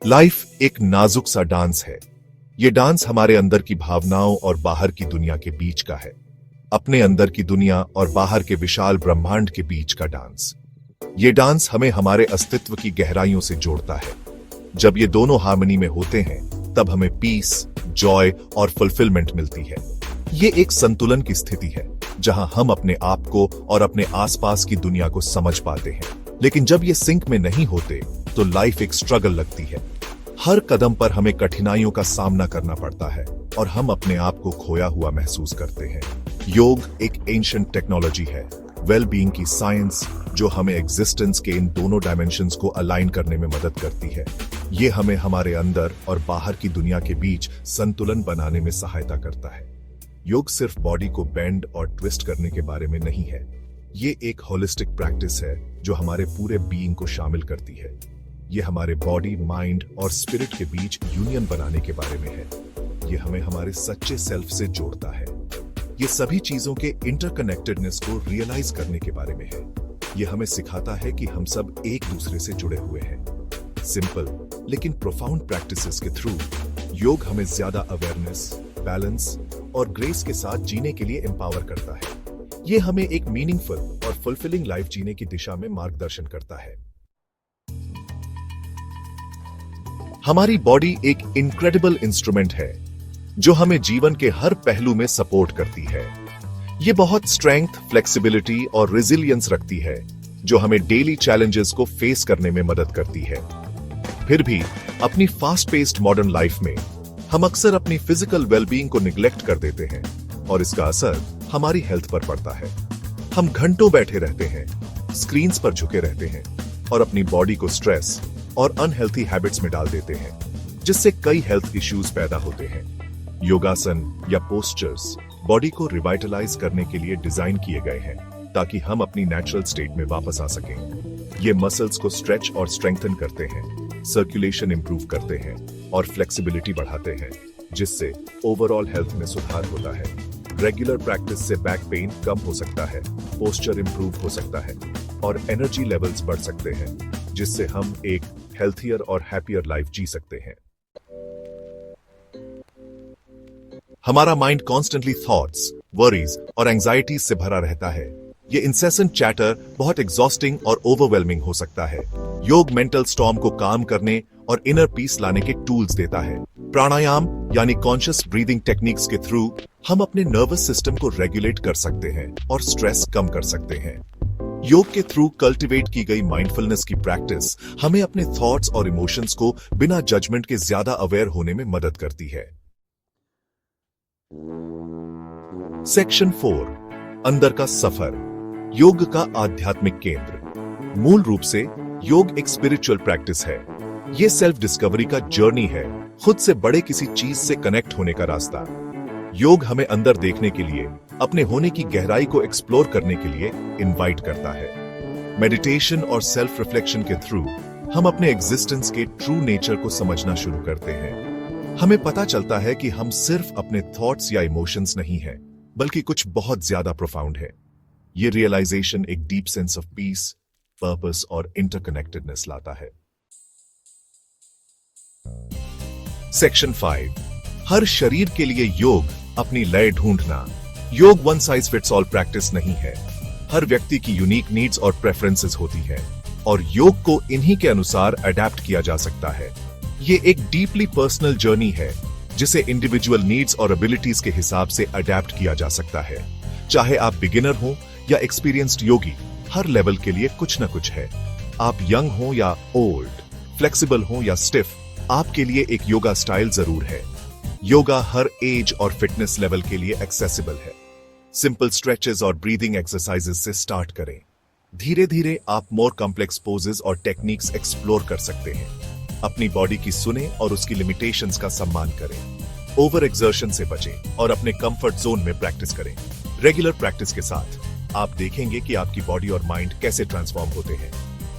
Life एक नाजुक सा डांस है। ये डांस हमारे अंदर की भावनाओं और बाहर की दुनिया के बीच का है। अपने अंदर की दुनिया और बाहर के विशाल ब्रह्मांड के बीच का डांस। ये डांस हमें हमारे अस्तित्व की गहराइयों से जोड़ता है। जब ये दोनों हार्मनी में होते हैं, तब हमें पीस, जॉय और फुलफिलमेंट मिलती है। ये एक संतुलन की स्थिति है, जहां हम अपने आप को और अपने आसपास की दुनिया को समझ पाते हैं। लेकिन जब ये सिंक में नहीं होते, तो लाइफ एक स्ट्रगल लगती है। हर कदम पर हमें कठिनाइयों का सामना करना पड़ता है और हम अपने आप को खोया हुआ महसूस करते हैं। योग एक एंशिएंट टेक्नोलॉजी है, वेल बीइंग की साइंस, जो हमें एग्जिस्टेंस के इन दोनों डायमेंशंस को अलाइन करने में मदद करती है। ये हमें हमारे अंदर और बाहर की दुनिया के बीच संतुलन बनाने में सहायता करता है। योग सिर्फ बॉडी को बेंड और ट्विस्ट करने के बारे में नहीं है। ये एक होलिस्टिक प्रैक्टिस है जो हमारे पूरे बीइंग को शामिल करती है। ये हमारे बॉडी, माइंड और स्पिरिट के बीच यूनियन बनाने के बारे में है। ये हमें हमारे सच्चे सेल्फ से जोड़ता है। ये सभी चीजों के इंटरकनेक्टेडनेस को रियलाइज करने के बारे में है। ये हमें सिखाता है कि हम सब एक दूसरे से जुड़े हुए हैं। सिंपल लेकिन प्रोफाउंड प्रैक्टिसेस के थ्रू योग हमें ज्यादा अवेयरनेस, बैलेंस और ग्रेस के साथ जीने के लिए एम्पावर करता है। ये हमें एक मीनिंगफुल और फुलफिलिंग लाइफ जीने की दिशा में मार्गदर्शन करता है। हमारी बॉडी एक इनक्रेडिबल इंस्ट्रूमेंट है जो हमें जीवन के हर पहलू में सपोर्ट करती है। ये बहुत स्ट्रेंथ, फ्लेक्सिबिलिटी और रेजिलियंस रखती है, जो हमें डेली चैलेंजेस को फेस करने में मदद करती है। फिर भी अपनी फास्ट पेस्ड मॉडर्न लाइफ में हम अक्सर अपनी फिजिकल वेलबीइंग को निग्लेक्ट कर देते हैं और इसका असर हमारी हेल्थ पर पड़ता है। हम घंटों बैठे रहते हैं, स्क्रीन्स पर झुके रहते हैं और अपनी बॉडी को स्ट्रेस और अनहेल्थी हैबिट्स में डाल देते हैं, जिससे कई हेल्थ इश्यूज पैदा होते हैं। योगासन या पोस्चर्स बॉडी को रिवाइटलाइज करने के लिए डिजाइन किए गए हैं ताकि हम अपनी नेचुरल स्टेट में वापस आ सकें। ये मसल्स को स्ट्रेच और स्ट्रेंथन करते हैं, सर्कुलेशन इंप्रूव करते हैं और फ्लेक्सिबिलिटी बढ़ाते हैं, जिससे ओवरऑल हेल्थ में सुधार होता है। रेगुलर प्रैक्टिस से बैक पेन कम हो सकता है, पोस्चर इंप्रूव हो सकता है और एनर्जी लेवल्स बढ़ सकते हैं, जिससे हम एक हेल्थियर और हैप्पियर लाइफ जी सकते हैं। हमारा माइंड कॉन्स्टेंटली थॉट्स, वरीज और एंजाइटीज से भरा रहता है। ये इंसेसेंट चैटर बहुत एग्जॉस्टिंग और ओवरवेलमिंग हो सकता है। योग मेंटल स्टॉर्म को काम करने और इनर पीस लाने के टूल्स देता है। प्राणायाम यानी कॉन्शियस ब्रीदिंग टेक्निक्स के थ्रू हम अपने नर्वस सिस्टम को रेगुलेट कर सकते हैं और स्ट्रेस कम कर सकते हैं। योग के थ्रू कल्टीवेट की गई माइंडफुलनेस की प्रैक्टिस हमें अपने थॉट्स और इमोशंस को बिना जजमेंट के ज्यादा अवेयर होने में मदद करती है। सेक्शन 4, अंदर का सफर, योग का आध्यात्मिक केंद्र। मूल रूप से योग एक स्पिरिचुअल प्रैक्टिस है। ये सेल्फ डिस्कवरी का जर्नी है, खुद से बड़े किसी चीज से कनेक्ट होने का रास्ता। योग हमें अंदर देखने के लिए, अपने होने की गहराई को एक्सप्लोर करने के लिए इनवाइट करता है। मेडिटेशन और सेल्फ रिफ्लेक्शन के थ्रू हम अपने एग्जिस्टेंस के ट्रू नेचर को समझना शुरू करते हैं। हमें पता चलता है कि हम सिर्फ अपने थॉट्स या इमोशंस नहीं हैं, बल्कि कुछ बहुत ज्यादा प्रोफाउंड है। ये रियलाइजेशन एक deep sense of peace, purpose और इंटरकनेक्टेडनेस लाता है। सेक्शन 5, हर शरीर के लिए योग अपनी लय ढूंढना। योग one size fits all practice नहीं है। हर व्यक्ति की यूनिक नीड्स और प्रेफरेंसेस होती है और योग को इन्हीं के अनुसार अडेप्ट किया जा सकता है। ये एक डीपली पर्सनल जर्नी है, जिसे इंडिविजुअल नीड्स और एबिलिटीज के हिसाब से अडेप्ट किया जा सकता है। चाहे आप बिगिनर हो या एक्सपीरियंस्ड योगी, हर लेवल के लिए कुछ न कुछ है। आप यंग हो या ओल्ड, फ्लेक्सिबल हो या स्टिफ, आपके लिए एक योगा स्टाइल जरूर है। योगा हर एज और फिटनेस लेवल के लिए एक्सेसिबल है। सिंपल स्ट्रेचेस और ब्रीदिंग एक्सरसाइजेस से स्टार्ट करें। धीरे धीरे आप मोर कॉम्प्लेक्स पोजेस और टेक्निक्स एक्सप्लोर कर सकते हैं। अपनी बॉडी की सुने और उसकी लिमिटेशंस का सम्मान करें। ओवर एक्सर्शन से बचें और अपने कंफर्ट जोन में प्रैक्टिस करें। रेगुलर प्रैक्टिस के साथ आप देखेंगे कि आपकी बॉडी और माइंड कैसे ट्रांसफॉर्म होते हैं।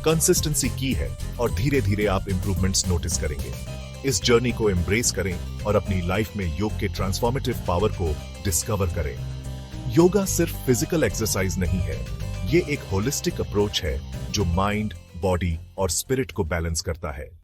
कंसिस्टेंसी की है और धीरे धीरे आप इंप्रूवमेंट्स नोटिस करेंगे। इस जर्नी को एम्ब्रेस करें और अपनी लाइफ में योग के ट्रांसफॉर्मेटिव पावर को डिस्कवर करें। योगा सिर्फ फिजिकल एक्सरसाइज नहीं है, ये एक होलिस्टिक अप्रोच है जो माइंड, बॉडी और स्पिरिट को बैलेंस करता है।